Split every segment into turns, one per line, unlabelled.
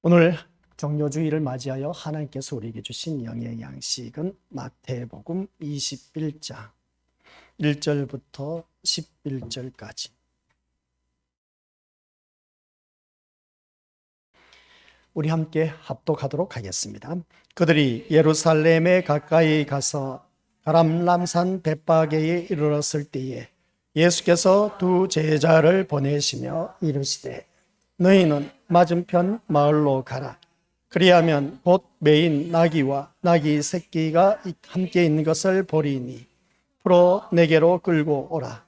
오늘 종료주의를 맞이하여 하나님께서 우리에게 주신 영의 양식은 마태복음 21장 1절부터 11절까지. 우리 함께 합독하도록 하겠습니다. 그들이 예루살렘에 가까이 가서 가람람산 벳바게에 이르렀을 때에 예수께서 두 제자를 보내시며 이르시되 너희는 맞은편 마을로 가라. 그리하면 곧 매인 나귀와 나귀 새끼가 함께 있는 것을 보리니 풀어 내게로 끌고 오라.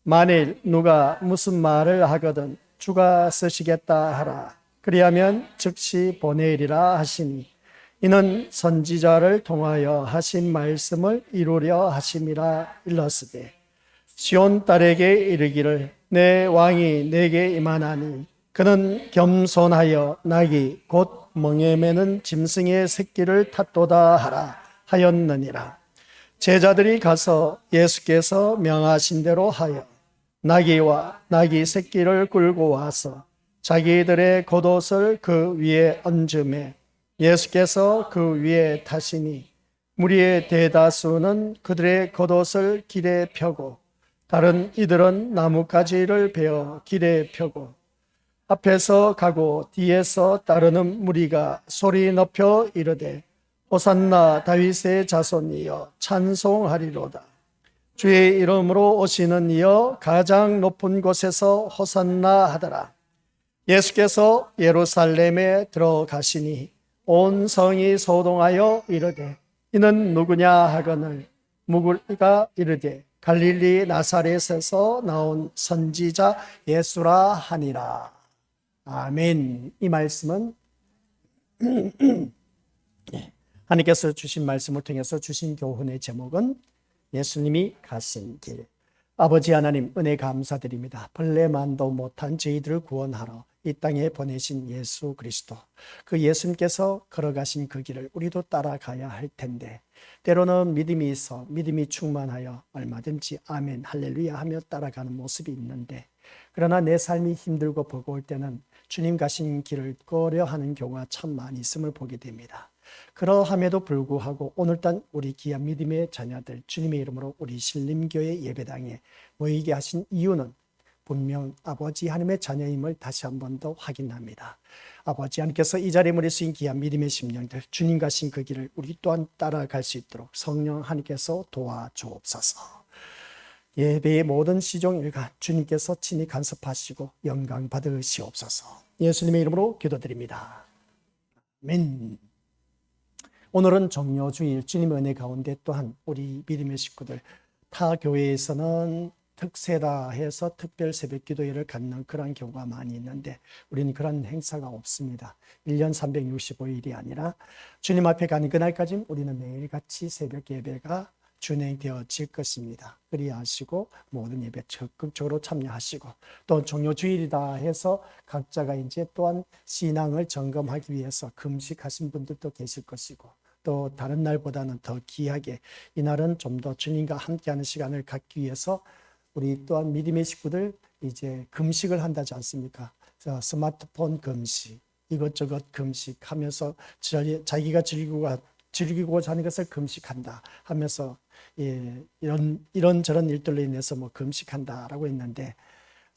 만일 누가 무슨 말을 하거든 주가 쓰시겠다 하라. 그리하면 즉시 보내리라 하시니 이는 선지자를 통하여 하신 말씀을 이루려 하심이라. 일렀으되 시온 딸에게 이르기를 내 왕이 내게 임하나니 그는 겸손하여 나귀 곧 멍에 매는 짐승의 새끼를 탔도다 하라 하였느니라. 제자들이 가서 예수께서 명하신 대로 하여 나귀와 나귀 새끼를 끌고 와서 자기들의 겉옷을 그 위에 얹음에 예수께서 그 위에 타시니 무리의 대다수는 그들의 겉옷을 길에 펴고 다른 이들은 나뭇가지를 베어 길에 펴고 앞에서 가고 뒤에서 따르는 무리가 소리 높여 이르되 호산나 다윗의 자손이여 찬송하리로다. 주의 이름으로 오시는 이여 가장 높은 곳에서 호산나 하더라. 예수께서 예루살렘에 들어가시니 온 성이 소동하여 이르되 이는 누구냐 하거늘 무리가 이르되 갈릴리 나사렛에서 나온 선지자 예수라 하니라. 아멘. 이 말씀은 하나님께서 주신 말씀을 통해서 주신 교훈의 제목은 예수님이 가신 길. 아버지 하나님 은혜 감사드립니다. 벌레만도 못한 저희들을 구원하러 이 땅에 보내신 예수 그리스도, 그 예수님께서 걸어가신 그 길을 우리도 따라가야 할 텐데 때로는 믿음이 있어 믿음이 충만하여 얼마든지 아멘 할렐루야 하며 따라가는 모습이 있는데, 그러나 내 삶이 힘들고 버거울 때는 주님 가신 길을 꺼려하는 경우가 참 많이 있음을 보게 됩니다. 그러함에도 불구하고 오늘날 우리 귀한 믿음의 자녀들 주님의 이름으로 우리 신림교회 예배당에 모이게 하신 이유는 분명 아버지 하나님의 자녀임을 다시 한 번 더 확인합니다. 아버지 하나님께서 이 자리에 모이신 귀한 믿음의 심령들 주님 가신 그 길을 우리 또한 따라갈 수 있도록 성령 하나님께서 도와주옵소서. 예배의 모든 시종 일관 주님께서 친히 간섭하시고 영광 받으시옵소서. 예수님의 이름으로 기도드립니다. 아멘. 오늘은 종료주일 주님의 은혜 가운데 또한 우리 믿음의 식구들 타 교회에서는 특세다 해서 특별 새벽 기도회를 갖는 그런 경우가 많이 있는데 우리는 그런 행사가 없습니다. 1년 365일이 아니라 주님 앞에 가는 그날까지 우리는 매일같이 새벽 예배가 진행되어질 것입니다. 그리하시고 모든 예배 적극적으로 참여하시고 또 종료주일이다 해서 각자가 이제 또한 신앙을 점검하기 위해서 금식하신 분들도 계실 것이고 또 다른 날보다는 더 귀하게 이날은 좀 더 주님과 함께하는 시간을 갖기 위해서 우리 또한 믿음의 식구들 이제 금식을 한다지 않습니까? 스마트폰 금식, 이것저것 금식하면서 자기가 즐기고자 하는 것을 금식한다 하면서 이런저런 일들로 인해서 뭐 금식한다라고 했는데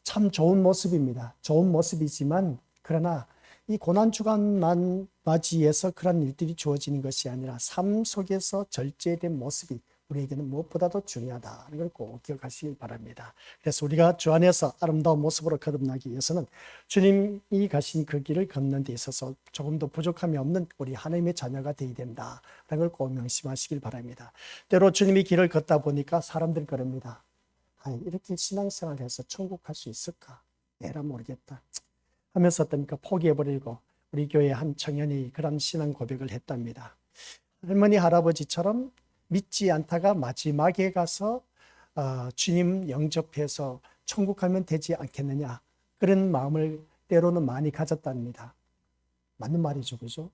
참 좋은 모습입니다. 좋은 모습이지만 그러나 이 고난 주간만 맞이해서 그런 일들이 주어지는 것이 아니라 삶 속에서 절제된 모습이 우리에게는 무엇보다도 중요하다는 걸 꼭 기억하시길 바랍니다. 그래서 우리가 주 안에서 아름다운 모습으로 거듭나기 위해서는 주님이 가신 그 길을 걷는 데 있어서 조금 더 부족함이 없는 우리 하나님의 자녀가 되어야 된다는 걸 꼭 명심하시길 바랍니다. 때로 주님이 길을 걷다 보니까 사람들이 그럽니다. 이렇게 신앙생활을 해서 천국 갈 수 있을까? 에라 모르겠다 하면서 어떻습니까? 포기해버리고 우리 교회 한 청년이 그런 신앙 고백을 했답니다. 할머니 할아버지처럼 믿지 않다가 마지막에 가서 주님 영접해서 천국 가면 되지 않겠느냐, 그런 마음을 때로는 많이 가졌답니다. 맞는 말이죠, 그죠?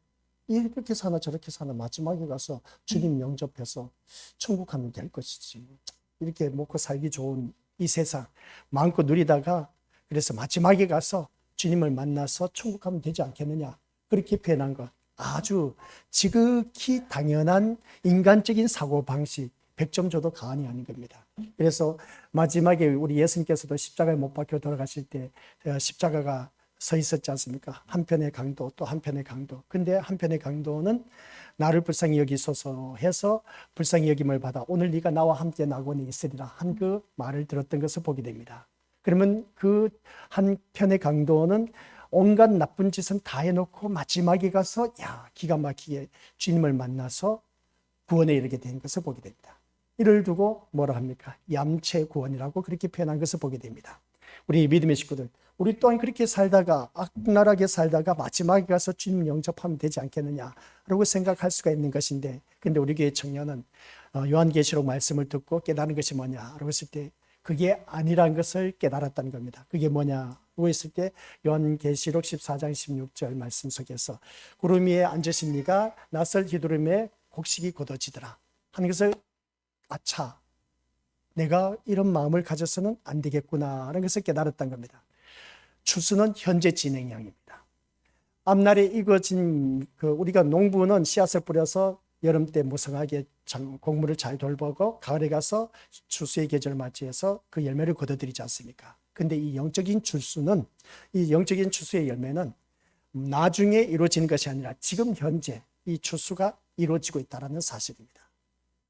이렇게 사나 저렇게 사나 마지막에 가서 주님 영접해서 천국 가면 될 것이지, 이렇게 먹고 살기 좋은 이 세상 마음껏 누리다가 그래서 마지막에 가서 주님을 만나서 천국 가면 되지 않겠느냐, 그렇게 표현한 것. 아주 지극히 당연한 인간적인 사고방식, 100점 줘도 과언이 아닌 겁니다. 그래서 마지막에 우리 예수님께서도 십자가에 못 박혀 돌아가실 때 십자가가 서 있었지 않습니까? 한편의 강도 또 한편의 강도. 근데 한편의 강도는 나를 불쌍히 여기소서 해서 불쌍히 여김을 받아 오늘 네가 나와 함께 낙원에 있으리라 한 그 말을 들었던 것을 보게 됩니다. 그러면 그 한편의 강도는 온갖 나쁜 짓은 다 해놓고 마지막에 가서 기가 막히게 주님을 만나서 구원에 이르게 된 것을 보게 됩니다. 이를 두고 뭐라 합니까? 얌체 구원이라고 그렇게 표현한 것을 보게 됩니다. 우리 믿음의 식구들, 우리 또한 그렇게 살다가 악랄하게 살다가 마지막에 가서 주님 영접하면 되지 않겠느냐라고 생각할 수가 있는 것인데, 근데 우리 교회 청년은 요한계시록 말씀을 듣고 깨달은 것이 뭐냐라고 했을 때 그게 아니란 것을 깨달았다는 겁니다. 그게 뭐냐고 했을 때 요한계시록 14장 16절 말씀 속에서 구름 위에 앉으신 이가 낯설 기두름에 곡식이 굳어지더라 하는 것을 아차, 내가 이런 마음을 가져서는 안 되겠구나라는 것을 깨달았던 겁니다. 추수는 현재 진행형입니다. 앞날에 익어진 우리가 농부는 씨앗을 뿌려서 여름 때 무성하게 곡물을 잘 돌보고 가을에 가서 추수의 계절을 맞이해서 그 열매를 거둬들이지 않습니까? 근데 이 영적인 추수는, 이 영적인 추수의 열매는 나중에 이루어지는 것이 아니라 지금 현재 이 추수가 이루어지고 있다는 사실입니다.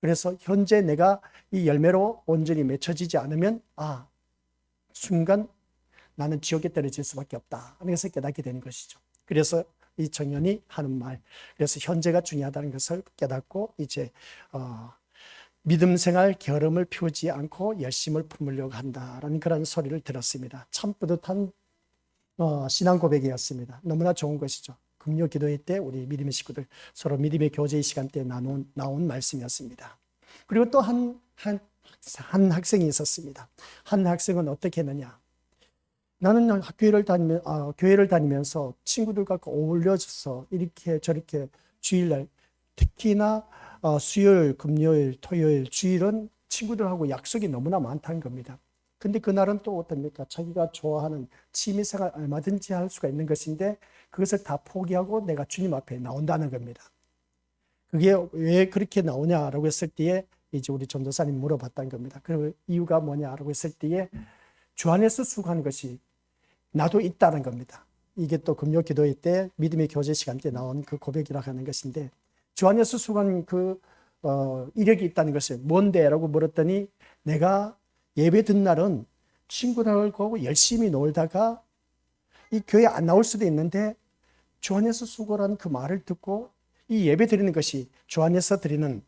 그래서 현재 내가 이 열매로 온전히 맺혀지지 않으면 순간 나는 지옥에 떨어질 수밖에 없다 하는 것을 깨닫게 되는 것이죠. 그래서 이 청년이 하는 말, 그래서 현재가 중요하다는 것을 깨닫고 이제 믿음 생활 게으름을 피우지 않고 열심을 품으려고 한다라는 그런 소리를 들었습니다. 참 뿌듯한 신앙 고백이었습니다. 너무나 좋은 것이죠. 금요 기도회 때 우리 믿음의 식구들 서로 믿음의 교제의 시간 때 나온 말씀이었습니다. 그리고 또 한 학생이 있었습니다. 한 학생은 어떻게 했느냐? 나는 교회를 다니면서 친구들과 어울려져서 이렇게 저렇게 주일날 특히나 수요일, 금요일, 토요일, 주일은 친구들하고 약속이 너무나 많다는 겁니다. 근데 그날은 또 어떻습니까? 자기가 좋아하는 취미생활 얼마든지 할 수가 있는 것인데 그것을 다 포기하고 내가 주님 앞에 나온다는 겁니다. 그게 왜 그렇게 나오냐라고 했을 때에 이제 우리 전도사님 물어봤다는 겁니다. 그 이유가 뭐냐라고 했을 때에 주 안에서 수고하는 것이 나도 있다는 겁니다. 이게 또 금요 기도회 때 믿음의 교제 시간 때 나온 그 고백이라고 하는 것인데 주 안에서 수고하는 그 이력이 있다는 것을 뭔데? 라고 물었더니 내가 예배 듣는 날은 친구들하고 열심히 놀다가 이 교회 안 나올 수도 있는데 주 안에서 수고라는 그 말을 듣고 이 예배 드리는 것이 주 안에서 드리는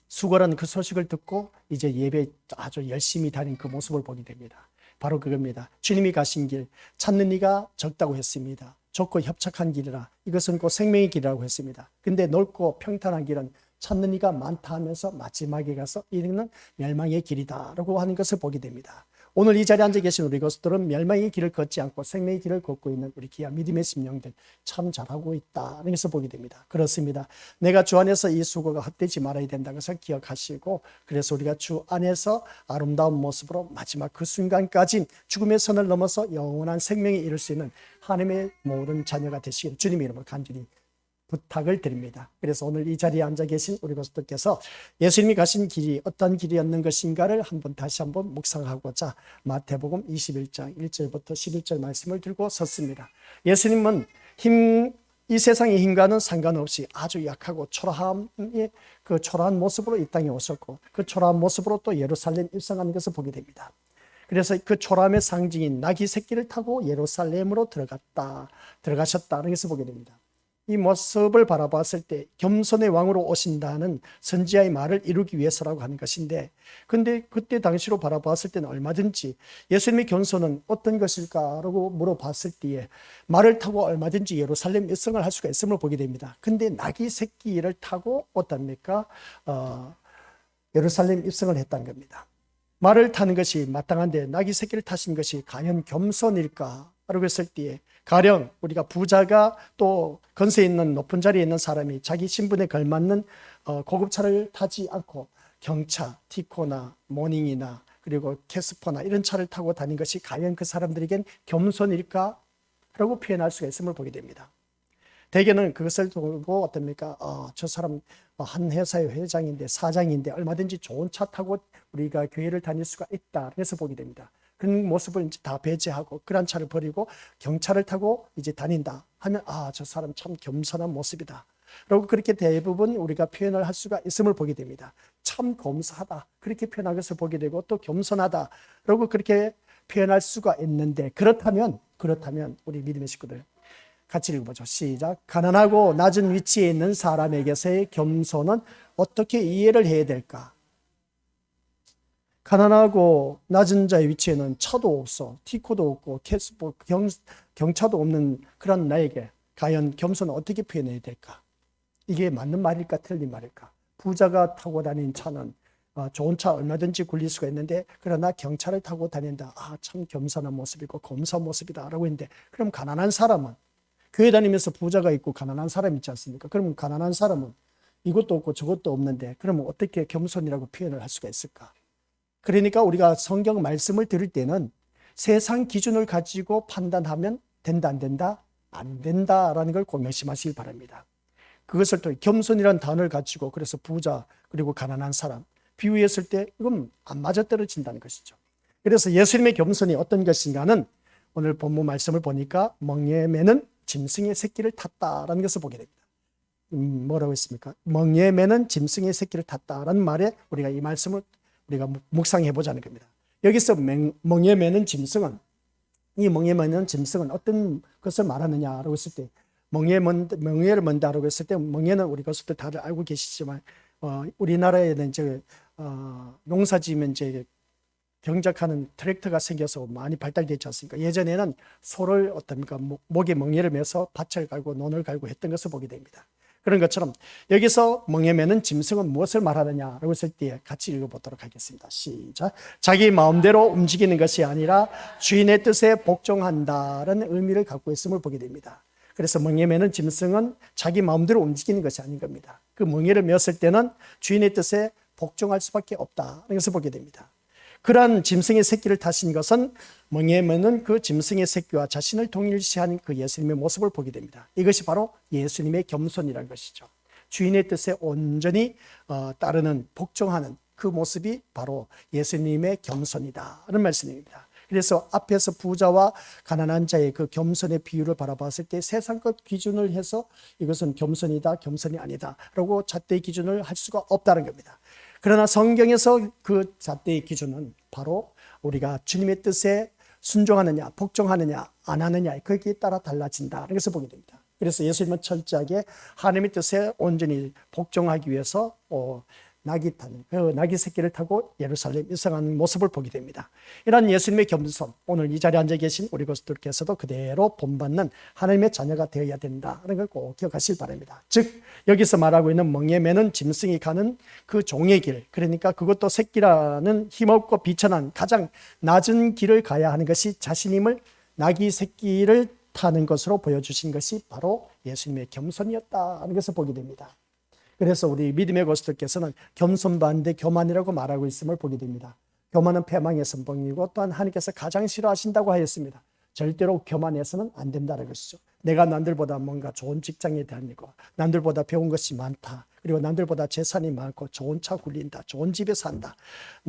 수고라는 그 소식을 듣고 이제 예배 아주 열심히 다닌 그 모습을 보게 됩니다. 바로 그겁니다. 주님이 가신 길 찾는 이가 적다고 했습니다. 좁고 협착한 길이라 이것은 곧 생명의 길이라고 했습니다. 근데 넓고 평탄한 길은 찾는 이가 많다 하면서 마지막에 가서 이르는 멸망의 길이다라고 하는 것을 보게 됩니다. 오늘 이 자리에 앉아 계신 우리 것들은 멸망의 길을 걷지 않고 생명의 길을 걷고 있는 우리 귀한 믿음의 심령들 참 잘하고 있다는 것을 보게 됩니다. 그렇습니다. 내가 주 안에서 이 수고가 헛되지 말아야 된다는 것을 기억하시고 그래서 우리가 주 안에서 아름다운 모습으로 마지막 그 순간까지 죽음의 선을 넘어서 영원한 생명에 이를 수 있는 하나님의 모든 자녀가 되시길 주님의 이름으로 간절히 부탁을 드립니다. 그래서 오늘 이 자리에 앉아 계신 우리 것들께서 예수님이 가신 길이 어떤 길이었는 것인가를 다시 한번 묵상하고자 마태복음 21장 1절부터 11절 말씀을 들고 섰습니다. 예수님은 이 세상의 힘과는 상관없이 아주 약하고 그 초라한 모습으로 이 땅에 오셨고 그 초라한 모습으로 또 예루살렘 입성하는 것을 보게 됩니다. 그래서 그 초라함의 상징인 나귀 새끼를 타고 예루살렘으로 들어가셨다는 것을 보게 됩니다. 이 모습을 바라봤을 때 겸손의 왕으로 오신다는 선지자의 말을 이루기 위해서라고 하는 것인데 근데 그때 당시로 바라봤을 때는 얼마든지 예수님의 겸손은 어떤 것일까라고 물어봤을 때에 말을 타고 얼마든지 예루살렘 입성을 할 수가 있음을 보게 됩니다. 근데 나귀 새끼를 타고 어떻습니까? 예루살렘 입성을 했다는 겁니다. 말을 타는 것이 마땅한데 나귀 새끼를 타신 것이 과연 겸손일까? 라고 했을 때에 가령 우리가 부자가 또 건세 있는 높은 자리에 있는 사람이 자기 신분에 걸맞는 고급차를 타지 않고 경차, 티코나 모닝이나 그리고 캐스퍼나 이런 차를 타고 다닌 것이 과연 그 사람들에겐 겸손일까? 라고 표현할 수가 있음을 보게 됩니다. 대개는 그것을 두고 어떻습니까? 저 사람 한 회사의 회장인데 사장인데 얼마든지 좋은 차 타고 우리가 교회를 다닐 수가 있다. 그래서 보게 됩니다. 그런 모습을 이제 다 배제하고 그런 차를 버리고 경차를 타고 이제 다닌다 하면 저 사람 참 겸손한 모습이다. 라고 그렇게 대부분 우리가 표현을 할 수가 있음을 보게 됩니다. 참 검소하다. 그렇게 표현한 것을 보게 되고 또 겸손하다. 라고 그렇게 표현할 수가 있는데 그렇다면 우리 믿음의 식구들 같이 읽어보죠. 시작. 가난하고 낮은 위치에 있는 사람에게서의 겸손은 어떻게 이해를 해야 될까? 가난하고 낮은 자의 위치에는 차도 없어, 티코도 없고, 경차도 없는 그런 나에게 과연 겸손은 어떻게 표현해야 될까? 이게 맞는 말일까, 틀린 말일까? 부자가 타고 다니는 차는 좋은 차 얼마든지 굴릴 수가 있는데, 그러나 경차를 타고 다닌다. 참 겸손한 모습이고, 검소한 모습이다. 라고 했는데, 그럼 가난한 사람은, 교회 다니면서 부자가 있고 가난한 사람이 있지 않습니까? 그러면 가난한 사람은 이것도 없고 저것도 없는데, 그러면 어떻게 겸손이라고 표현을 할 수가 있을까? 그러니까 우리가 성경 말씀을 들을 때는 세상 기준을 가지고 판단하면 된다, 안 된다? 안 된다라는 걸 꼭 명심하시길 바랍니다. 그것을 또 겸손이라는 단어를 가지고 그래서 부자 그리고 가난한 사람 비유했을 때 이건 안 맞아떨어진다는 것이죠. 그래서 예수님의 겸손이 어떤 것인가는 오늘 본문 말씀을 보니까 멍에 매는 짐승의 새끼를 탔다라는 것을 보게 됩니다. 뭐라고 했습니까? 멍에 매는 짐승의 새끼를 탔다라는 말에 우리가 이 말씀을 우리가 묵상해 보자는 겁니다. 여기서 멍에 매는 짐승은 이 멍에 매는 짐승은 어떤 것을 말하느냐라고 했을 때 멍에를 먼다라고 했을 때 멍에는 우리 것도 다들 알고 계시지만 우리나라에는 이제 농사지으면 이제 경작하는 트랙터가 생겨서 많이 발달되지 않습니까? 예전에는 소를 어떻습니까? 목에 멍에를 매서 밭을 갈고 논을 갈고 했던 것을 보게 됩니다. 그런 것처럼 여기서 멍에 매는 짐승은 무엇을 말하느냐라고 했을 때 같이 읽어보도록 하겠습니다. 시작. 자기 마음대로 움직이는 것이 아니라 주인의 뜻에 복종한다는 의미를 갖고 있음을 보게 됩니다. 그래서 멍에 매는 짐승은 자기 마음대로 움직이는 것이 아닌 겁니다. 그 멍에를 메었을 때는 주인의 뜻에 복종할 수밖에 없다는 것을 보게 됩니다. 그러한 짐승의 새끼를 타신 것은 멍에 매는 그 짐승의 새끼와 자신을 동일시하는 그 예수님의 모습을 보게 됩니다. 이것이 바로 예수님의 겸손이라는 것이죠. 주인의 뜻에 온전히 따르는 복종하는 그 모습이 바로 예수님의 겸손이다는 말씀입니다. 그래서 앞에서 부자와 가난한 자의 그 겸손의 비유를 바라봤을 때 세상 것 기준을 해서 이것은 겸손이다, 겸손이 아니다 라고 잣대의 기준을 할 수가 없다는 겁니다. 그러나 성경에서 그 잣대의 기준은 바로 우리가 주님의 뜻에 순종하느냐, 복종하느냐, 안 하느냐 거기에 따라 달라진다는 것을 보게 됩니다. 그래서 예수님은 철저하게 하나님의 뜻에 온전히 복종하기 위해서 나귀 새끼를 타고 예루살렘 입성하는 모습을 보게 됩니다. 이런 예수님의 겸손, 오늘 이 자리에 앉아 계신 우리 것들께서도 그대로 본받는 하나님의 자녀가 되어야 된다는 걸 꼭 기억하시길 바랍니다. 즉 여기서 말하고 있는 멍에 매는 짐승이 가는 그 종의 길, 그러니까 그것도 새끼라는 힘없고 비천한 가장 낮은 길을 가야 하는 것이 자신임을 나귀 새끼를 타는 것으로 보여주신 것이 바로 예수님의 겸손이었다는 것을 보게 됩니다. 그래서 우리 믿음의 고수들께서는 겸손 반대 교만이라고 말하고 있음을 보게 됩니다. 교만은 패망의 선봉이고 또한 하나님께서 가장 싫어하신다고 하였습니다. 절대로 교만해서는 안 된다는 것이죠. 내가 남들보다 뭔가 좋은 직장에 다니고 남들보다 배운 것이 많다. 그리고 남들보다 재산이 많고 좋은 차 굴린다. 좋은 집에 산다.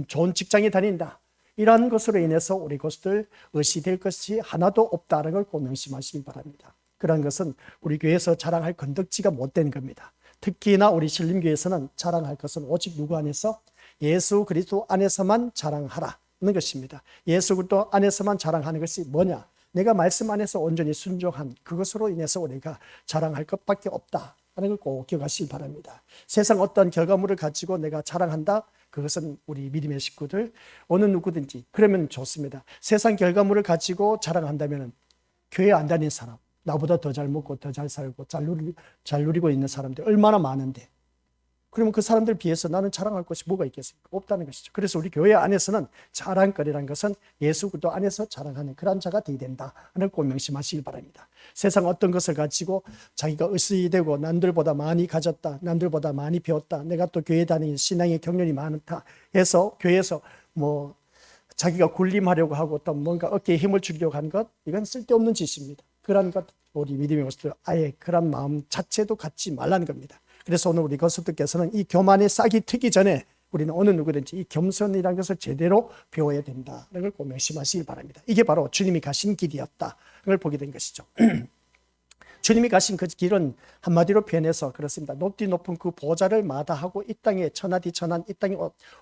좋은 직장에 다닌다. 이러한 것으로 인해서 우리 고수들 의시될 것이 하나도 없다는 걸 꼭 명심하시기 바랍니다. 그런 것은 우리 교회에서 자랑할 건덕지가 못된 겁니다. 특히나 우리 신림교회에서는 자랑할 것은 오직 누구 안에서? 예수 그리스도 안에서만 자랑하라는 것입니다. 예수 그리스도 안에서만 자랑하는 것이 뭐냐? 내가 말씀 안에서 온전히 순종한 그것으로 인해서 우리가 자랑할 것밖에 없다는 걸 꼭 기억하시기 바랍니다. 세상 어떤 결과물을 가지고 내가 자랑한다? 그것은 우리 믿음의 식구들 어느 누구든지 그러면 좋습니다. 세상 결과물을 가지고 자랑한다면 교회 안 다닌 사람, 나보다 더 잘 먹고 더 잘 살고 잘 누리고 있는 사람들 얼마나 많은데, 그러면 그 사람들 비해서 나는 자랑할 것이 뭐가 있겠습니까? 없다는 것이죠. 그래서 우리 교회 안에서는 자랑거리라는 것은 예수 그리스도 안에서 자랑하는 그런 자가 되어야 된다는 꼭 명심하시길 바랍니다. 세상 어떤 것을 가지고 자기가 의식되고 남들보다 많이 가졌다, 남들보다 많이 배웠다, 내가 또 교회 다니는 신앙의 경륜이 많다 해서 교회에서 자기가 군림하려고 하고 또 뭔가 어깨에 힘을 주려고 하는 것, 이건 쓸데없는 짓입니다. 그런 것, 우리 믿음의 것들 아예 그런 마음 자체도 갖지 말라는 겁니다. 그래서 오늘 우리 거수들께서는 이 교만의 싹이 트기 전에 우리는 어느 누구든지 이 겸손이라는 것을 제대로 배워야 된다는 걸 꼭 명심하시기 바랍니다. 이게 바로 주님이 가신 길이었다는 걸 보게 된 것이죠. 주님이 가신 그 길은 한마디로 표현해서 그렇습니다. 높디 높은 그 보좌를 마다하고 이 땅에 천하디 천한 이 땅에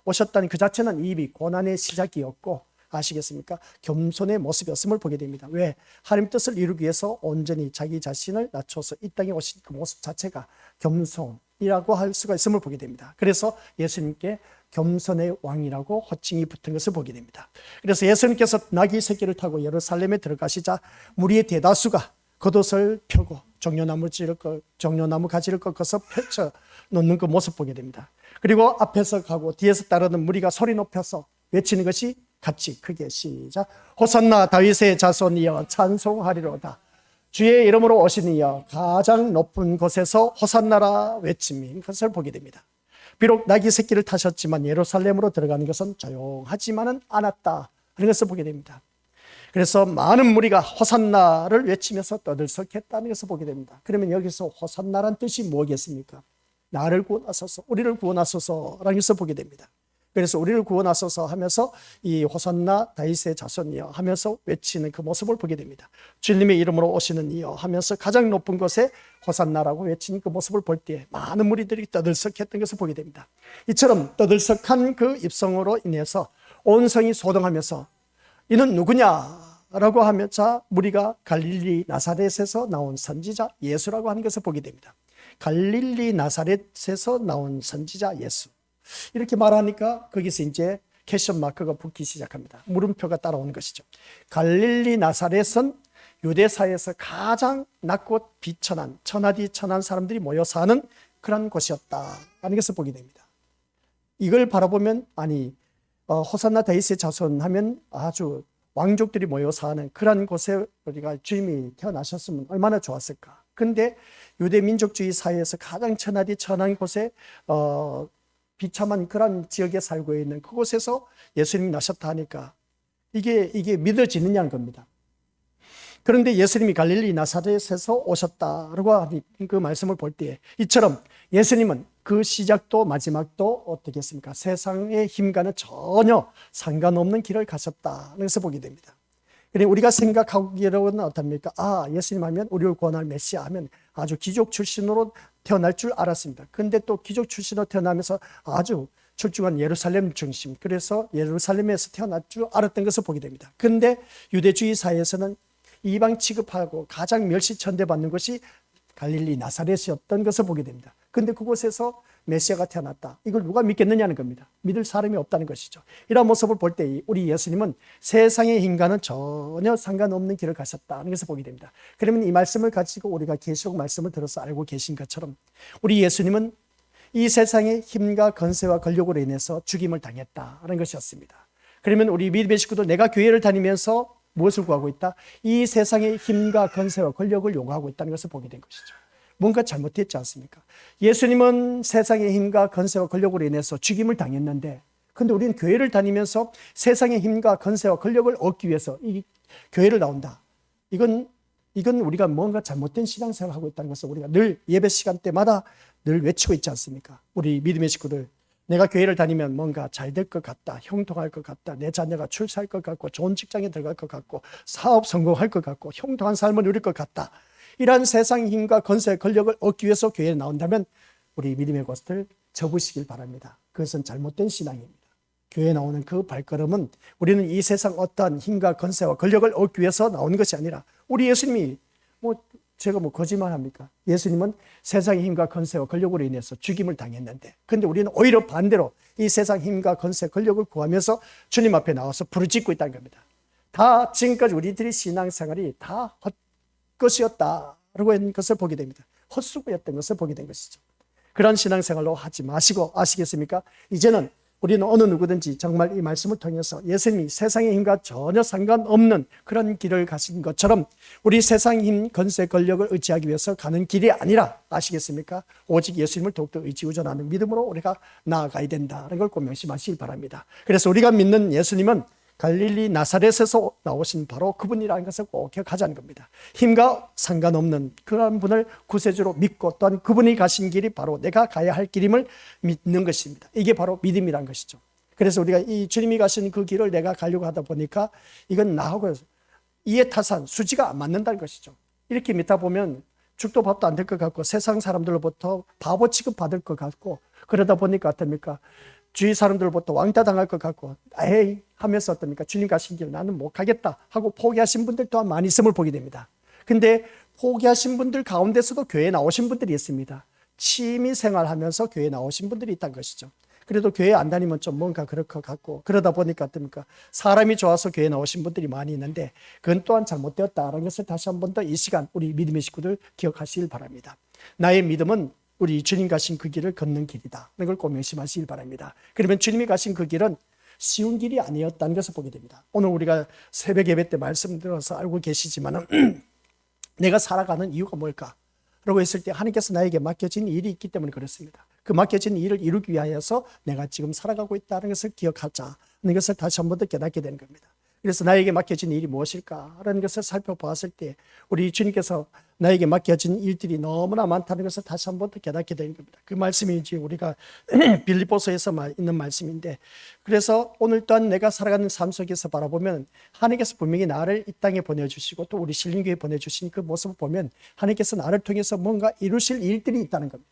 오셨다는 그 자체는 이미 고난의 시작이었고, 아시겠습니까? 겸손의 모습이었음을 보게 됩니다. 왜? 하나님 뜻을 이루기 위해서 온전히 자기 자신을 낮춰서 이 땅에 오신 그 모습 자체가 겸손이라고 할 수가 있음을 보게 됩니다. 그래서 예수님께 겸손의 왕이라고 호칭이 붙은 것을 보게 됩니다. 그래서 예수님께서 나귀 새끼를 타고 예루살렘에 들어가시자 무리의 대다수가 겉옷을 펴고 종려나무 가지를 꺾어서 펼쳐 놓는 그 모습 보게 됩니다. 그리고 앞에서 가고 뒤에서 따르는 무리가 소리 높여서 외치는 것이 같이 크게 시작. 호산나 다윗의 자손이여 찬송하리로다. 주의 이름으로 오신 이여 가장 높은 곳에서 호산나라 외침인 것을 보게 됩니다. 비록 나귀 새끼를 타셨지만 예루살렘으로 들어가는 것은 조용하지만은 않았다 하는 것을 보게 됩니다. 그래서 많은 무리가 호산나를 외치면서 떠들썩했다는 것을 보게 됩니다. 그러면 여기서 호산나란 뜻이 뭐겠습니까? 나를 구원하소서, 우리를 구원하소서라는 것을 보게 됩니다. 그래서 우리를 구원하소서 하면서 이 호산나 다윗의 자손이여 하면서 외치는 그 모습을 보게 됩니다. 주님의 이름으로 오시는 이여 하면서 가장 높은 곳에 호산나라고 외치는 그 모습을 볼 때 많은 무리들이 떠들썩했던 것을 보게 됩니다. 이처럼 떠들썩한 그 입성으로 인해서 온 성이 소동하면서 이는 누구냐라고 하면서 무리가 갈릴리 나사렛에서 나온 선지자 예수라고 하는 것을 보게 됩니다. 갈릴리 나사렛에서 나온 선지자 예수, 이렇게 말하니까 거기서 이제 퀘션 마크가 붙기 시작합니다. 물음표가 따라오는 것이죠. 갈릴리 나사렛은 유대사에서 가장 낮고 비천한 천하디 천한 사람들이 모여 사는 그런 곳이었다는 것을 보게 됩니다. 이걸 바라보면 호산나 다윗의 자손 하면 아주 왕족들이 모여 사는 그런 곳에 우리가 주님이 태어나셨으면 얼마나 좋았을까. 근데 유대 민족주의 사회에서 가장 천하디 천한 곳에 비참한 그런 지역에 살고 있는 그곳에서 예수님이 나셨다 하니까 이게 믿어지느냐는 겁니다. 그런데 예수님이 갈릴리 나사렛에서 오셨다라고 하는 그 말씀을 볼 때 이처럼 예수님은 그 시작도 마지막도 어떻게 했습니까? 세상의 힘과는 전혀 상관없는 길을 가셨다는 것을 보게 됩니다. 그런데 우리가 생각하기로는 어떻습니까? 예수님 하면 우리를 구원할 메시아 하면 아주 귀족 출신으로 태어날 줄 알았습니다. 그런데 또 귀족 출신으로 태어나면서 아주 출중한 예루살렘 중심, 그래서 예루살렘에서 태어날 줄 알았던 것을 보게 됩니다. 그런데 유대주의 사회에서는 이방 취급하고 가장 멸시천대받는 것이 갈릴리 나사렛이었던 것을 보게 됩니다. 그런데 그곳에서 메시아가 태어났다. 이걸 누가 믿겠느냐는 겁니다. 믿을 사람이 없다는 것이죠. 이런 모습을 볼 때 우리 예수님은 세상의 힘과는 전혀 상관없는 길을 가셨다는 것을 보게 됩니다. 그러면 이 말씀을 가지고 우리가 계시록 말씀을 들어서 알고 계신 것처럼 우리 예수님은 이 세상의 힘과 건세와 권력으로 인해서 죽임을 당했다는 것이었습니다. 그러면 우리 믿음의 식구들, 내가 교회를 다니면서 무엇을 구하고 있다? 이 세상의 힘과 건세와 권력을 요구하고 있다는 것을 보게 된 것이죠. 뭔가 잘못됐지 않습니까? 예수님은 세상의 힘과 건세와 권력으로 인해서 죽임을 당했는데, 근데 우리는 교회를 다니면서 세상의 힘과 건세와 권력을 얻기 위해서 이 교회를 나온다. 이건 우리가 뭔가 잘못된 신앙생활을 하고 있다는 것을 우리가 늘 예배 시간 때마다 늘 외치고 있지 않습니까? 우리 믿음의 식구들, 내가 교회를 다니면 뭔가 잘 될 것 같다, 형통할 것 같다, 내 자녀가 출세할 것 같고 좋은 직장에 들어갈 것 같고 사업 성공할 것 같고 형통한 삶을 누릴 것 같다, 이러한 세상 힘과 건세 권력을 얻기 위해서 교회에 나온다면 우리 믿음의 것을 접으시길 바랍니다. 그것은 잘못된 신앙입니다. 교회에 나오는 그 발걸음은 우리는 이 세상 어떠한 힘과 건세와 권력을 얻기 위해서 나오는 것이 아니라, 우리 예수님이 제가 거짓말합니까? 예수님은 세상의 힘과 건세와 권력으로 인해서 죽임을 당했는데, 그런데 우리는 오히려 반대로 이 세상 힘과 건세 권력을 구하면서 주님 앞에 나와서 부르짖고 있다는 겁니다. 다 지금까지 우리들의 신앙생활이 다 헛것이었다라고 하는 것을 보게 됩니다. 헛수고였던 것을 보게 된 것이죠. 그런 신앙생활로 하지 마시고, 아시겠습니까? 이제는 우리는 어느 누구든지 정말 이 말씀을 통해서 예수님이 세상의 힘과 전혀 상관없는 그런 길을 가신 것처럼 우리 세상의 힘, 건세, 권력을 의지하기 위해서 가는 길이 아니라, 아시겠습니까? 오직 예수님을 더욱더 의지우전하는 믿음으로 우리가 나아가야 된다는 걸 꼭 명심하시기 바랍니다. 그래서 우리가 믿는 예수님은 갈릴리 나사렛에서 나오신 바로 그분이라는 것을 꼭 기억하자는 겁니다. 힘과 상관없는 그런 분을 구세주로 믿고 또한 그분이 가신 길이 바로 내가 가야 할 길임을 믿는 것입니다. 이게 바로 믿음이라는 것이죠. 그래서 우리가 이 주님이 가신 그 길을 내가 가려고 하다 보니까 이건 나하고 이해타산, 수지가 안 맞는다는 것이죠. 이렇게 믿다 보면 죽도 밥도 안 될 것 같고 세상 사람들로부터 바보 취급받을 것 같고 그러다 보니까 어떻습니까? 주위 사람들로부터 왕따 당할 것 같고 에이 하면서 어떻습니까? 주님 가신 길 나는 못 가겠다 하고 포기하신 분들 또한 많이 있음을 보게 됩니다. 근데 포기하신 분들 가운데서도 교회에 나오신 분들이 있습니다. 취미 생활하면서 교회에 나오신 분들이 있다는 것이죠. 그래도 교회 안 다니면 좀 뭔가 그럴 것 같고 그러다 보니까 어떻습니까? 사람이 좋아서 교회에 나오신 분들이 많이 있는데 그건 또한 잘못되었다라는 것을 다시 한 번 더 이 시간 우리 믿음의 식구들 기억하시길 바랍니다. 나의 믿음은 우리 주님 가신 그 길을 걷는 길이다. 이걸 꼭 명심하시길 바랍니다. 그러면 주님이 가신 그 길은 쉬운 길이 아니었다는 것을 보게 됩니다. 오늘 우리가 새벽 예배 때 말씀 들어서 알고 계시지만 내가 살아가는 이유가 뭘까? 라고 했을 때 하나님께서 나에게 맡겨진 일이 있기 때문에 그렇습니다. 그 맡겨진 일을 이루기 위하여서 내가 지금 살아가고 있다는 것을 기억하자는 것을 다시 한 번 더 깨닫게 되는 겁니다. 그래서 나에게 맡겨진 일이 무엇일까라는 것을 살펴보았을 때 우리 주님께서 나에게 맡겨진 일들이 너무나 많다는 것을 다시 한 번 더 깨닫게 되는 겁니다. 그 말씀이 이제 우리가 빌립보서에서 있는 말씀인데 그래서 오늘 또한 내가 살아가는 삶 속에서 바라보면 하나님께서 분명히 나를 이 땅에 보내주시고 또 우리 신림교회에 보내주신 그 모습을 보면 하나님께서 나를 통해서 뭔가 이루실 일들이 있다는 겁니다.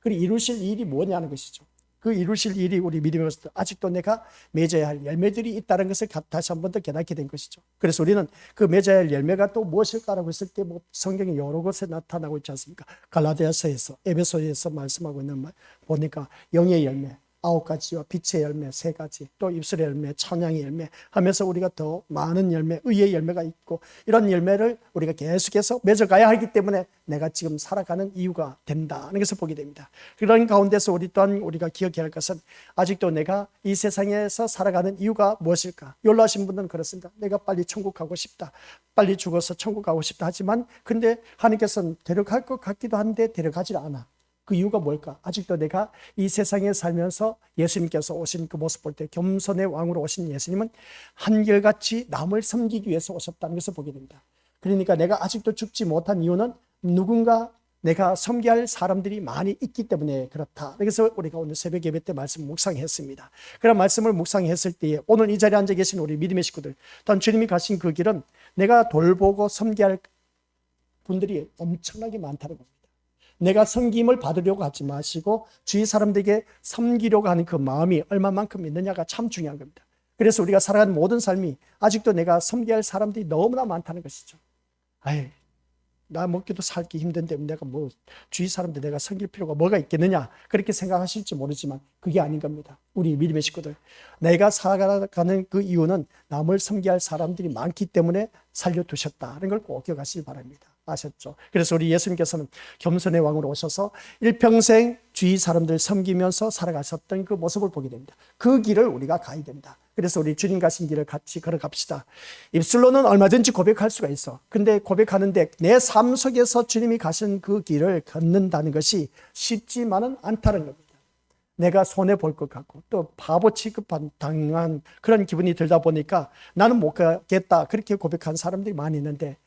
그리고 이루실 일이 뭐냐는 것이죠. 그 이루실 일이 우리 믿음으로서 아직도 내가 맺어야 할 열매들이 있다는 것을 다시 한 번 더 깨닫게 된 것이죠. 그래서 우리는 그 맺어야 할 열매가 또 무엇일까라고 했을 때 뭐 성경에 여러 곳에 나타나고 있지 않습니까? 갈라디아서에서 에베소에서 말씀하고 있는 말 보니까 영의 열매 9가지와 빛의 열매 3가지 또 입술의 열매 찬양의 열매 하면서 우리가 더 많은 열매 의의 열매가 있고 이런 열매를 우리가 계속해서 맺어가야 하기 때문에 내가 지금 살아가는 이유가 된다는 것을 보게 됩니다. 그런 가운데서 우리 또한 우리가 기억해야 할 것은 아직도 내가 이 세상에서 살아가는 이유가 무엇일까? 연로하신 분들은 그렇습니다. 내가 빨리 천국 가고 싶다. 빨리 죽어서 천국 가고 싶다 하지만 근데 하나님께서는 데려갈 것 같기도 한데 데려가질 않아. 그 이유가 뭘까? 아직도 내가 이 세상에 살면서 예수님께서 오신 그 모습 볼 때 겸손의 왕으로 오신 예수님은 한결같이 남을 섬기기 위해서 오셨다는 것을 보게 됩니다. 그러니까 내가 아직도 죽지 못한 이유는 누군가 내가 섬겨야 할 사람들이 많이 있기 때문에 그렇다. 그래서 우리가 오늘 새벽 예배 때 말씀 묵상했습니다. 그런 말씀을 묵상했을 때에 오늘 이 자리에 앉아 계신 우리 믿음의 식구들 또한 주님이 가신 그 길은 내가 돌보고 섬겨야 할 분들이 엄청나게 많다는 겁니다. 내가 섬김을 받으려고 하지 마시고 주위 사람들에게 섬기려고 하는 그 마음이 얼마만큼 있느냐가 참 중요한 겁니다. 그래서 우리가 살아가는 모든 삶이 아직도 내가 섬겨야 할 사람들이 너무나 많다는 것이죠. 아이, 나 먹기도 살기 힘든데 내가 뭐 주위 사람들 내가 섬길 필요가 뭐가 있겠느냐 그렇게 생각하실지 모르지만 그게 아닌 겁니다. 우리 믿음의 식구들 내가 살아가는 그 이유는 남을 섬겨야 할 사람들이 많기 때문에 살려두셨다는 걸 꼭 기억하시기 바랍니다. 아셨죠? 그래서 우리 예수님께서는 겸손의 왕으로 오셔서 일평생 주위 사람들 섬기면서 살아가셨던 그 모습을 보게 됩니다. 그 길을 우리가 가야 됩니다. 그래서 우리 주님 가신 길을 같이 걸어갑시다. 입술로는 얼마든지 고백할 수가 있어. 근데 고백하는데 내 삶 속에서 주님이 가신 그 길을 걷는다는 것이 쉽지만은 않다는 겁니다. 내가 손해볼 것 같고 또 바보 취급당한 그런 기분이 들다 보니까 나는 못 가겠다 그렇게 고백한 사람들이 많이 있는데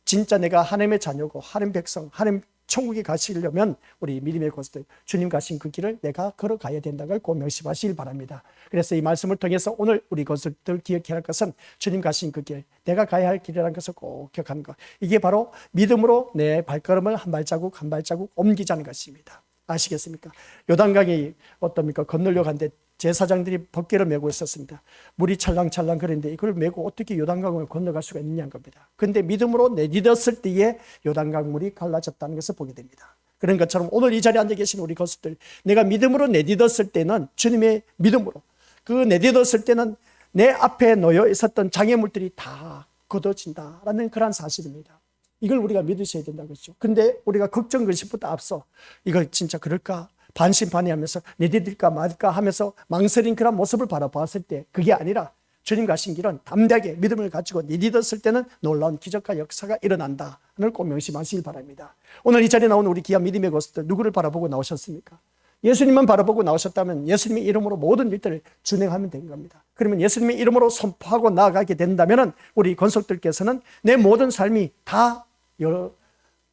진짜 내가 하나님의 자녀고 하나님 백성 하나님 천국에 가시려면 우리 믿음의 고수들 주님 가신 그 길을 내가 걸어가야 된다는 걸 꼭 명심하시길 바랍니다. 그래서 이 말씀을 통해서 오늘 우리 고수들 기억해야 할 것은 주님 가신 그 길 내가 가야 할 길이라는 것을 꼭 기억하는 것 이게 바로 믿음으로 내 발걸음을 한 발자국 한 발자국 옮기자는 것입니다. 아시겠습니까? 요단강이 어떻습니까? 건너려고 하는데 제사장들이 법궤를 메고 있었습니다. 물이 찰랑찰랑 그랬는데 이걸 메고 어떻게 요단강을 건너갈 수가 있느냐는 겁니다. 그런데 믿음으로 내딛었을 때에 요단강 물이 갈라졌다는 것을 보게 됩니다. 그런 것처럼 오늘 이 자리에 앉아 계신 우리 것들 내가 믿음으로 내딛었을 때는 주님의 믿음으로 그 내딛었을 때는 내 앞에 놓여 있었던 장애물들이 다 걷어진다라는 그런 사실입니다. 이걸 우리가 믿으셔야 된다는 것이죠. 근데 우리가 걱정 근심보다 앞서 이걸 진짜 그럴까? 반신반의하면서 내디딜까 말까 하면서 망설인 그런 모습을 바라봤을 때 그게 아니라 주님 가신 길은 담대하게 믿음을 가지고 내딛었을 때는 놀라운 기적과 역사가 일어난다를 꼭 명심하시길 바랍니다. 오늘 이 자리에 나온 우리 귀한 믿음의 고수들 누구를 바라보고 나오셨습니까? 예수님만 바라보고 나오셨다면 예수님의 이름으로 모든 일들을 준행하면 된 겁니다. 그러면 예수님의 이름으로 선포하고 나아가게 된다면 우리 권속들께서는 내 모든 삶이 다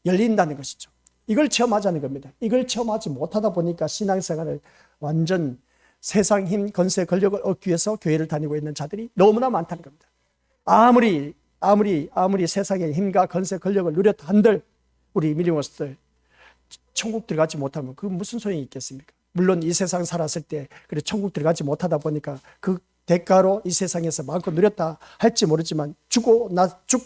열린다는 것이죠. 이걸 체험하자는 겁니다. 이걸 체험하지 못하다 보니까 신앙생활을 완전 세상 힘, 건세, 권력을 얻기 위해서 교회를 다니고 있는 자들이 너무나 많다는 겁니다. 아무리 세상의 힘과 건세, 권력을 누렸다 한들 우리 밀리모스들 천국 들어가지 못하면 그 무슨 소용이 있겠습니까? 물론 이 세상 살았을 때 그래 천국 들어가지 못하다 보니까 그 대가로 이 세상에서 마음껏 누렸다 할지 모르지만 죽고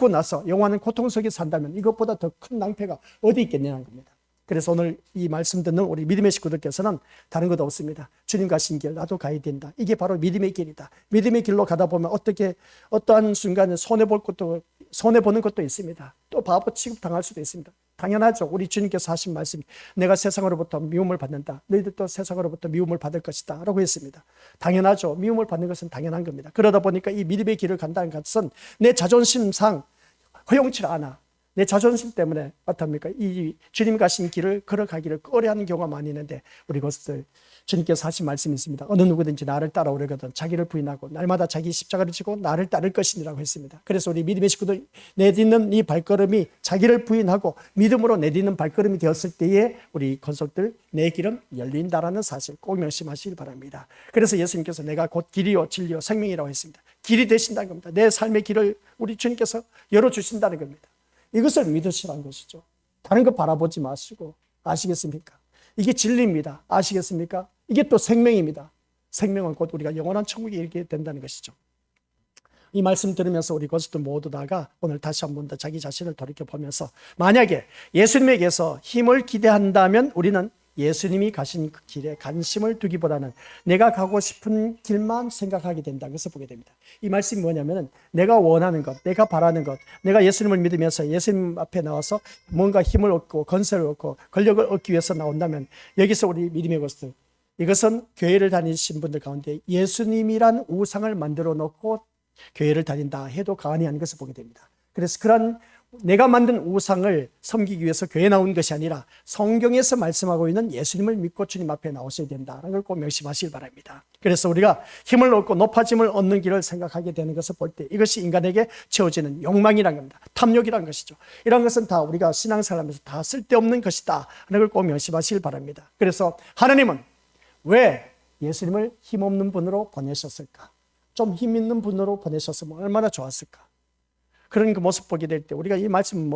나서 영원한 고통 속에 산다면 이것보다 더 큰 낭패가 어디 있겠냐는 겁니다. 그래서 오늘 이 말씀 듣는 우리 믿음의 식구들께서는 다른 것 없습니다. 주님 가신 길 나도 가야 된다. 이게 바로 믿음의 길이다. 믿음의 길로 가다 보면 어떠한 순간에 손해보는 것도 있습니다. 또 바보 취급당할 수도 있습니다. 당연하죠. 우리 주님께서 하신 말씀이 내가 세상으로부터 미움을 받는다. 너희들도 세상으로부터 미움을 받을 것이다 라고 했습니다. 당연하죠. 미움을 받는 것은 당연한 겁니다. 그러다 보니까 이 믿음의 길을 간다는 것은 내 자존심상 허용치 않아. 내 자존심 때문에 어떻습니까? 이 주님 가신 길을 걸어가기를 꺼려하는 경우가 많이 있는데 우리 것들 주님께서 하신 말씀이 있습니다. 어느 누구든지 나를 따라오려거든 자기를 부인하고 날마다 자기 십자가를 지고 나를 따를 것이라고 했습니다. 그래서 우리 믿음의 식구들 내딛는 이 발걸음이 자기를 부인하고 믿음으로 내딛는 발걸음이 되었을 때에 우리 권속들 내 길은 열린다라는 사실 꼭 명심하시길 바랍니다. 그래서 예수님께서 내가 곧 길이요 진리요 생명이라고 했습니다. 길이 되신다는 겁니다. 내 삶의 길을 우리 주님께서 열어주신다는 겁니다. 이것을 믿으시라는 것이죠. 다른 거 바라보지 마시고. 아시겠습니까? 이게 진리입니다. 아시겠습니까? 이게 또 생명입니다. 생명은 곧 우리가 영원한 천국에 이르게 된다는 것이죠. 이 말씀 들으면서 우리 것들 모두 다가 오늘 다시 한 번 더 자기 자신을 돌이켜보면서 만약에 예수님에게서 힘을 기대한다면 우리는 예수님이 가신 그 길에 관심을 두기보다는 내가 가고 싶은 길만 생각하게 된다는 것을 보게 됩니다. 이 말씀이 뭐냐면 내가 원하는 것, 내가 바라는 것, 내가 예수님을 믿으면서 예수님 앞에 나와서 뭔가 힘을 얻고 건설을 얻고 권력을 얻기 위해서 나온다면 여기서 우리 믿음의 것들, 이것은 교회를 다니신 분들 가운데 예수님이란 우상을 만들어 놓고 교회를 다닌다 해도 과언이 아닌 것을 보게 됩니다. 그래서 그런 내가 만든 우상을 섬기기 위해서 교회에 나온 것이 아니라 성경에서 말씀하고 있는 예수님을 믿고 주님 앞에 나오셔야 된다는 걸 꼭 명심하시길 바랍니다. 그래서 우리가 힘을 얻고 높아짐을 얻는 길을 생각하게 되는 것을 볼 때 이것이 인간에게 채워지는 욕망이라는 겁니다. 탐욕이라는 것이죠. 이런 것은 다 우리가 신앙생활하면서 다 쓸데없는 것이다 하는 걸 꼭 명심하시길 바랍니다. 그래서 하나님은 왜 예수님을 힘없는 분으로 보내셨을까? 좀 힘 있는 분으로 보내셨으면 얼마나 좋았을까? 그런 그 모습 보게 될 때 우리가 이 말씀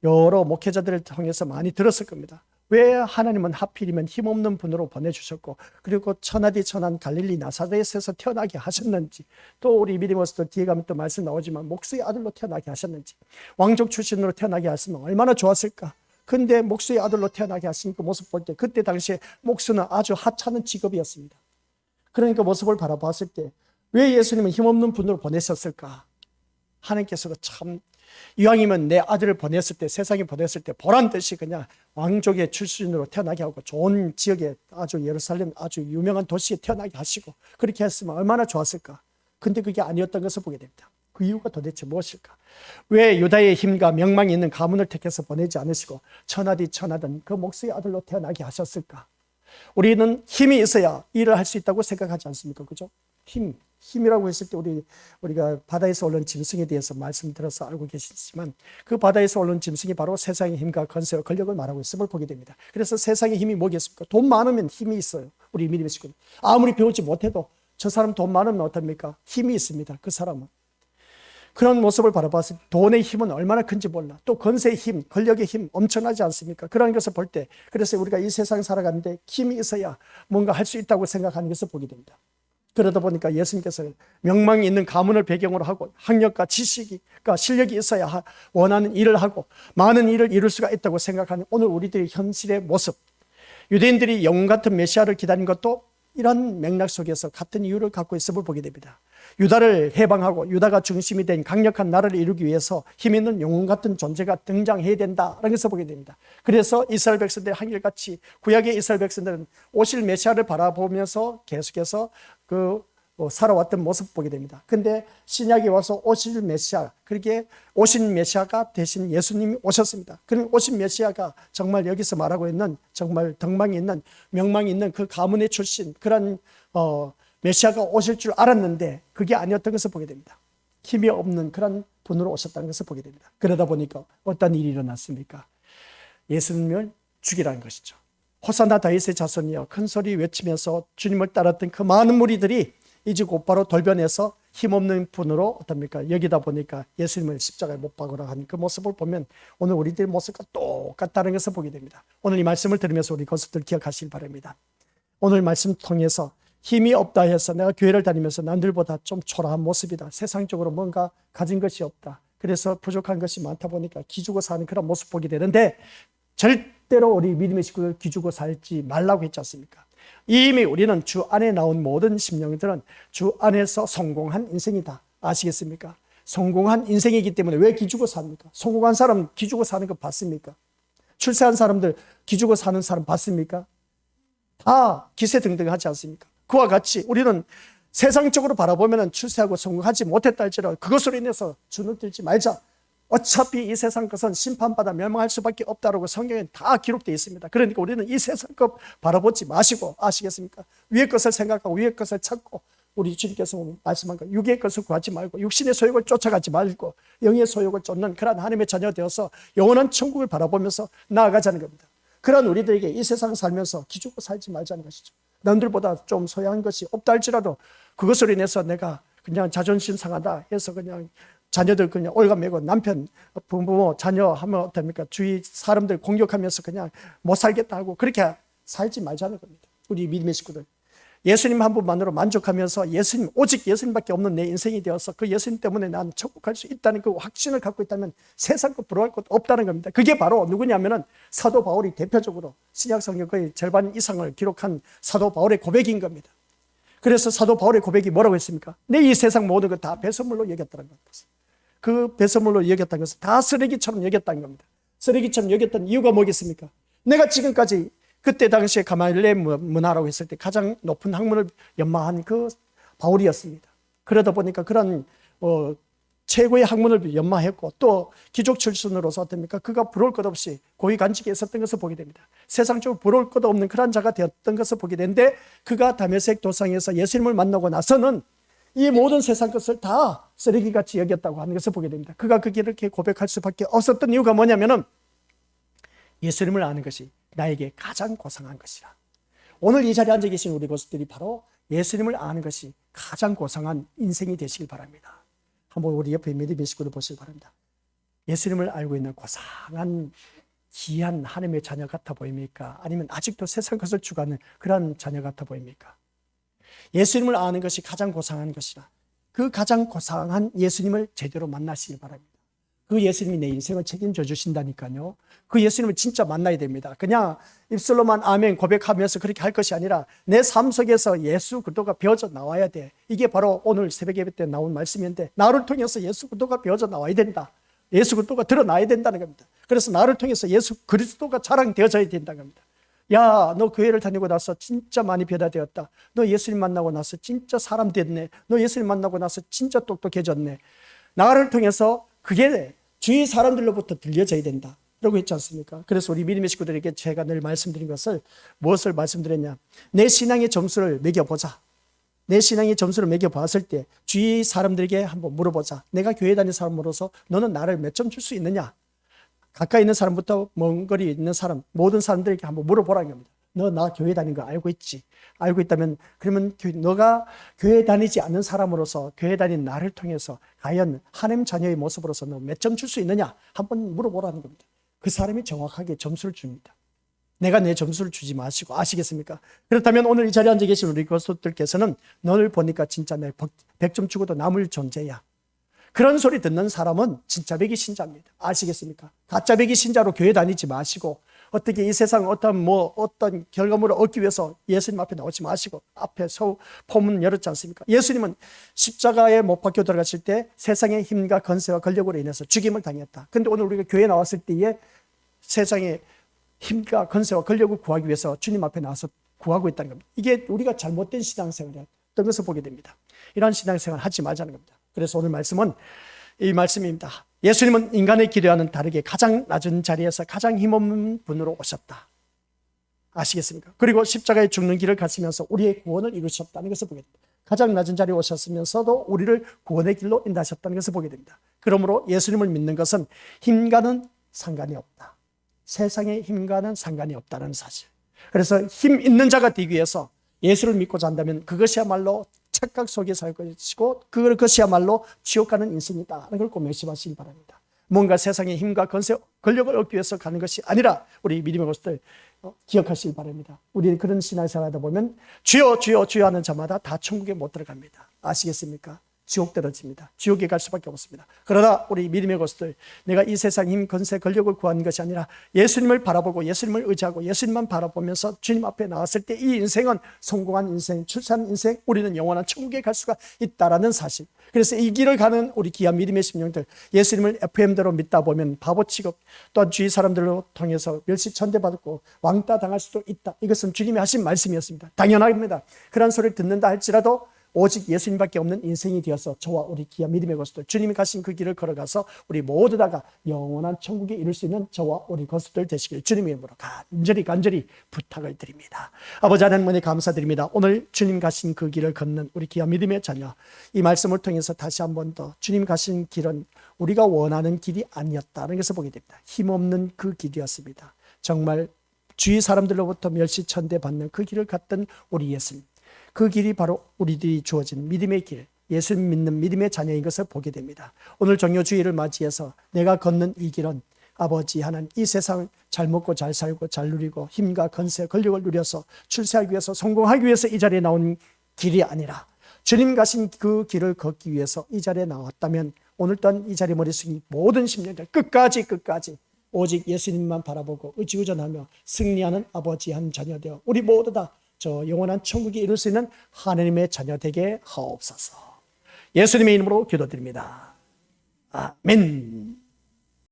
여러 목회자들을 통해서 많이 들었을 겁니다. 왜 하나님은 하필이면 힘없는 분으로 보내주셨고 그리고 천하디 천한 갈릴리 나사렛에서 태어나게 하셨는지, 또 우리 믿음으로서 뒤에 가면 또 말씀 나오지만 목수의 아들로 태어나게 하셨는지, 왕족 출신으로 태어나게 하시면 얼마나 좋았을까. 근데 목수의 아들로 태어나게 하신 그 모습 볼 때 그때 당시에 목수는 아주 하찮은 직업이었습니다. 그러니까 모습을 바라봤을 때 왜 예수님은 힘없는 분으로 보내셨을까? 하나님께서도 참 이왕이면 내 아들을 보냈을 때, 세상에 보냈을 때 보란 듯이 그냥 왕족의 출신으로 태어나게 하고 좋은 지역에 아주 예루살렘 아주 유명한 도시에 태어나게 하시고 그렇게 했으면 얼마나 좋았을까. 근데 그게 아니었던 것을 보게 됩니다. 그 이유가 도대체 무엇일까? 왜 유다의 힘과 명망이 있는 가문을 택해서 보내지 않으시고 천하디 천하던 그 목수의 아들로 태어나게 하셨을까? 우리는 힘이 있어야 일을 할 수 있다고 생각하지 않습니까? 그죠? 힘이라고 했을 때 우리가 바다에서 오른 짐승에 대해서 말씀드려서 알고 계시지만 그 바다에서 오른 짐승이 바로 세상의 힘과 건세와 권력을 말하고 있음을 보게 됩니다. 그래서 세상의 힘이 뭐겠습니까? 돈 많으면 힘이 있어요. 우리 믿음의 식구들. 아무리 배우지 못해도 저 사람 돈 많으면 어떻습니까? 힘이 있습니다. 그 사람은. 그런 모습을 바라봤을 때 돈의 힘은 얼마나 큰지 몰라. 또 건세의 힘, 권력의 힘 엄청나지 않습니까? 그런 것을 볼 때 그래서 우리가 이 세상 살아가는데 힘이 있어야 뭔가 할 수 있다고 생각하는 것을 보게 됩니다. 그러다 보니까 예수님께서 명망이 있는 가문을 배경으로 하고 학력과 지식과 실력이 있어야 원하는 일을 하고 많은 일을 이룰 수가 있다고 생각하는 오늘 우리들의 현실의 모습, 유대인들이 영웅 같은 메시아를 기다린 것도 이런 맥락 속에서 같은 이유를 갖고 있음을 보게 됩니다. 유다를 해방하고 유다가 중심이 된 강력한 나라를 이루기 위해서 힘 있는 영웅 같은 존재가 등장해야 된다라는 것을 보게 됩니다. 그래서 이스라엘 백성들이 한결같이 구약의 이스라엘 백성들은 오실 메시아를 바라보면서 계속해서 그 살아왔던 모습 보게 됩니다. 근데 신약에 와서 오실 메시아, 그렇게 오신 메시아가 대신 예수님이 오셨습니다. 그런 오신 메시아가 정말 여기서 말하고 있는 정말 덕망이 있는 명망이 있는 그 가문의 출신 그런 메시아가 오실 줄 알았는데 그게 아니었던 것을 보게 됩니다. 힘이 없는 그런 분으로 오셨다는 것을 보게 됩니다. 그러다 보니까 어떤 일이 일어났습니까? 예수님을 죽이라는 것이죠. 호산나 다윗의 자손이여 큰 소리 외치면서 주님을 따랐던 그 많은 무리들이 이제 곧바로 돌변해서 힘없는 분으로 어떻습니까? 여기다 보니까 예수님을 십자가에 못 박으라 하는 그 모습을 보면 오늘 우리들의 모습과 똑같다는 것을 보게 됩니다. 오늘 이 말씀을 들으면서 우리 그것들 기억하시길 바랍니다. 오늘 말씀 통해서 힘이 없다 해서 내가 교회를 다니면서 남들보다 좀 초라한 모습이다. 세상적으로 뭔가 가진 것이 없다. 그래서 부족한 것이 많다 보니까 기죽어 사는 그런 모습 보게 되는데 절대로 우리 믿음의 식구들 기죽어 살지 말라고 했지 않습니까? 이미 우리는 주 안에 나온 모든 심령들은 주 안에서 성공한 인생이다. 아시겠습니까? 성공한 인생이기 때문에 왜 기죽어 삽니까? 성공한 사람 기죽어 사는 거 봤습니까? 출세한 사람들 기죽어 사는 사람 봤습니까? 다 기세등등하지 않습니까? 그와 같이 우리는 세상적으로 바라보면 출세하고 성공하지 못했다 할지라도 그것으로 인해서 주눅 들지 말자. 어차피 이 세상 것은 심판받아 멸망할 수밖에 없다라고 성경에 다 기록되어 있습니다. 그러니까 우리는 이 세상 것 바라보지 마시고 아시겠습니까? 위의 것을 생각하고 위의 것을 찾고 우리 주님께서 말씀한 것 육의 것을 구하지 말고 육신의 소욕을 쫓아가지 말고 영의 소욕을 쫓는 그런 하나님의 자녀 되어서 영원한 천국을 바라보면서 나아가자는 겁니다. 그런 우리들에게 이 세상 살면서 기죽고 살지 말자는 것이죠. 남들보다 좀 소양한 것이 없다 할지라도 그것으로 인해서 내가 그냥 자존심 상하다 해서 그냥 자녀들 그냥 올가매고 남편, 부모, 자녀 하면 어떻습니까? 주위 사람들 공격하면서 그냥 못 살겠다 하고 그렇게 살지 말자는 겁니다. 우리 믿음의 식구들. 예수님 한 분만으로 만족하면서 예수님, 오직 예수님밖에 없는 내 인생이 되어서 그 예수님 때문에 난 천국 갈 수 있다는 그 확신을 갖고 있다면 세상 것 부러워할 것도 없다는 겁니다. 그게 바로 누구냐면은 사도 바울이 대표적으로 신약 성경 거의 절반 이상을 기록한 사도 바울의 고백인 겁니다. 그래서 사도 바울의 고백이 뭐라고 했습니까? 내 이 세상 모든 것 다 배설물로 여겼다는 겁니다. 그 배설물로 여겼다는 것은 다 쓰레기처럼 여겼다는 겁니다. 쓰레기처럼 여겼던 이유가 뭐겠습니까? 내가 지금까지 그때 당시에 가말리엘 문화라고 했을 때 가장 높은 학문을 연마한 그 바울이었습니다. 그러다 보니까 그런 최고의 학문을 연마했고 또 귀족 출신으로서 어떻습니까? 그가 부러울 것 없이 고위 간직에 있었던 것을 보게 됩니다. 세상적으로 부러울 것 없는 그런 자가 되었던 것을 보게 되는데 그가 다메섹 도상에서 예수님을 만나고 나서는 이 모든 세상 것을 다 쓰레기같이 여겼다고 하는 것을 보게 됩니다. 그가 그렇게 고백할 수밖에 없었던 이유가 뭐냐면은 예수님을 아는 것이 나에게 가장 고상한 것이라. 오늘 이 자리에 앉아 계신 우리 고수들이 바로 예수님을 아는 것이 가장 고상한 인생이 되시길 바랍니다. 한번 우리 옆에 믿음의 식구를 보시기 바랍니다. 예수님을 알고 있는 고상한 귀한 하나님의 자녀 같아 보입니까? 아니면 아직도 세상 것을 추구하는 그런 자녀 같아 보입니까? 예수님을 아는 것이 가장 고상한 것이라. 그 가장 고상한 예수님을 제대로 만나시길 바랍니다. 그 예수님이 내 인생을 책임져 주신다니까요. 그 예수님을 진짜 만나야 됩니다. 그냥 입술로만 아멘 고백하면서 그렇게 할 것이 아니라 내 삶 속에서 예수 그리스도가 배어져 나와야 돼. 이게 바로 오늘 새벽 예배 때 나온 말씀인데 나를 통해서 예수 그리스도가 배어져 나와야 된다. 예수 그리스도가 드러나야 된다는 겁니다. 그래서 나를 통해서 예수 그리스도가 자랑되어져야 된다는 겁니다. 야, 너 교회를 다니고 나서 진짜 많이 변화되었다. 너 예수님 만나고 나서 진짜 사람 됐네. 너 예수님 만나고 나서 진짜 똑똑해졌네. 나를 통해서 그게 주위 사람들로부터 들려져야 된다 라고 했지 않습니까? 그래서 우리 믿음의 식구들에게 제가 늘 말씀드린 것을 무엇을 말씀드렸냐, 내 신앙의 점수를 매겨보자. 내 신앙의 점수를 매겨봤을 때 주위 사람들에게 한번 물어보자. 내가 교회 다니는 사람으로서 너는 나를 몇 점 줄 수 있느냐. 가까이 있는 사람부터 먼 거리에 있는 사람, 모든 사람들에게 한번 물어보라는 겁니다. 너 나 교회 다니는 거 알고 있지? 알고 있다면 그러면 너가 교회 다니지 않는 사람으로서 교회 다니는 나를 통해서 과연 하나님 자녀의 모습으로서 너 몇 점 줄 수 있느냐? 한번 물어보라는 겁니다. 그 사람이 정확하게 점수를 줍니다. 내가 내 점수를 주지 마시고, 아시겠습니까? 그렇다면 오늘 이 자리에 앉아 계신 우리 교수들께서는 너를 보니까 진짜 내 100점 주고도 남을 존재야. 그런 소리 듣는 사람은 진짜 배기 신자입니다. 아시겠습니까? 가짜 배기 신자로 교회 다니지 마시고 어떻게 이 세상 어떤 결과물을 얻기 위해서 예수님 앞에 나오지 마시고 앞에 포문 열었지 않습니까? 예수님은 십자가에 못 박혀 들어갔을 때 세상의 힘과 권세와 권력으로 인해서 죽임을 당했다. 그런데 오늘 우리가 교회에 나왔을 때에 세상의 힘과 권세와 권력을 구하기 위해서 주님 앞에 나와서 구하고 있다는 겁니다. 이게 우리가 잘못된 신앙생활이야. 없던 것을 보게 됩니다. 이러한 신앙생활 하지 말자는 겁니다. 그래서 오늘 말씀은 이 말씀입니다. 예수님은 인간의 기대와는 다르게 가장 낮은 자리에서 가장 힘없는 분으로 오셨다. 아시겠습니까? 그리고 십자가에 죽는 길을 가시면서 우리의 구원을 이루셨다는 것을 보게 됩니다. 가장 낮은 자리에 오셨으면서도 우리를 구원의 길로 인도하셨다는 것을 보게 됩니다. 그러므로 예수님을 믿는 것은 힘과는 상관이 없다. 세상의 힘과는 상관이 없다는 사실. 그래서 힘 있는 자가 되기 위해서 예수를 믿고자 한다면 그것이야말로 착각 속에 살 것이고 그것이야말로 지옥 가는 인생이다 하는 걸 꼭 명심하시기 바랍니다. 뭔가 세상의 힘과 권력을 얻기 위해서 가는 것이 아니라 우리 믿음의 것들 기억하시기 바랍니다. 우리 그런 신앙생활 하다 보면 주여 주여 주여 하는 자마다 다 천국에 못 들어갑니다. 아시겠습니까? 지옥 떨어집니다. 지옥에 갈 수밖에 없습니다. 그러나 우리 믿음의 것들, 내가 이 세상 힘, 권세, 권력을 구하는 것이 아니라 예수님을 바라보고 예수님을 의지하고 예수님만 바라보면서 주님 앞에 나왔을 때 이 인생은 성공한 인생, 출산 인생, 우리는 영원한 천국에 갈 수가 있다라는 사실. 그래서 이 길을 가는 우리 귀한 믿음의 심령들, 예수님을 FM대로 믿다 보면 바보 취급, 또한 주위 사람들로 통해서 멸시천대받고 왕따 당할 수도 있다. 이것은 주님이 하신 말씀이었습니다. 당연합니다. 그런 소리를 듣는다 할지라도 오직 예수님밖에 없는 인생이 되어서 저와 우리 귀한 믿음의 것들, 주님이 가신 그 길을 걸어가서 우리 모두 다가 영원한 천국에 이룰 수 있는 저와 우리 것들 되시길 주님의 이름으로 간절히 부탁을 드립니다. 아버지 하나님 감사드립니다. 오늘 주님 가신 그 길을 걷는 우리 귀한 믿음의 자녀, 이 말씀을 통해서 다시 한 번 더 주님 가신 길은 우리가 원하는 길이 아니었다는 것을 보게 됩니다. 힘없는 그 길이었습니다. 정말 주위 사람들로부터 멸시천대 받는 그 길을 갔던 우리 예수님, 그 길이 바로 우리들이 주어진 믿음의 길, 예수님 믿는 믿음의 자녀인 것을 보게 됩니다. 오늘 정묘주의를 맞이해서 내가 걷는 이 길은 아버지 하나님, 이 세상을 잘 먹고 잘 살고 잘 누리고 힘과 권세, 권력을 누려서 출세하기 위해서 성공하기 위해서 이 자리에 나온 길이 아니라 주님 가신 그 길을 걷기 위해서 이 자리에 나왔다면 오늘 또한 이 자리에 머리 숙인 모든 심령들 끝까지 오직 예수님만 바라보고 의지의존하며 승리하는 아버지 한 자녀 되어 우리 모두 다 저 영원한 천국에 이룰 수 있는 하나님의 자녀 되게 하옵소서. 예수님의 이름으로 기도드립니다. 아멘.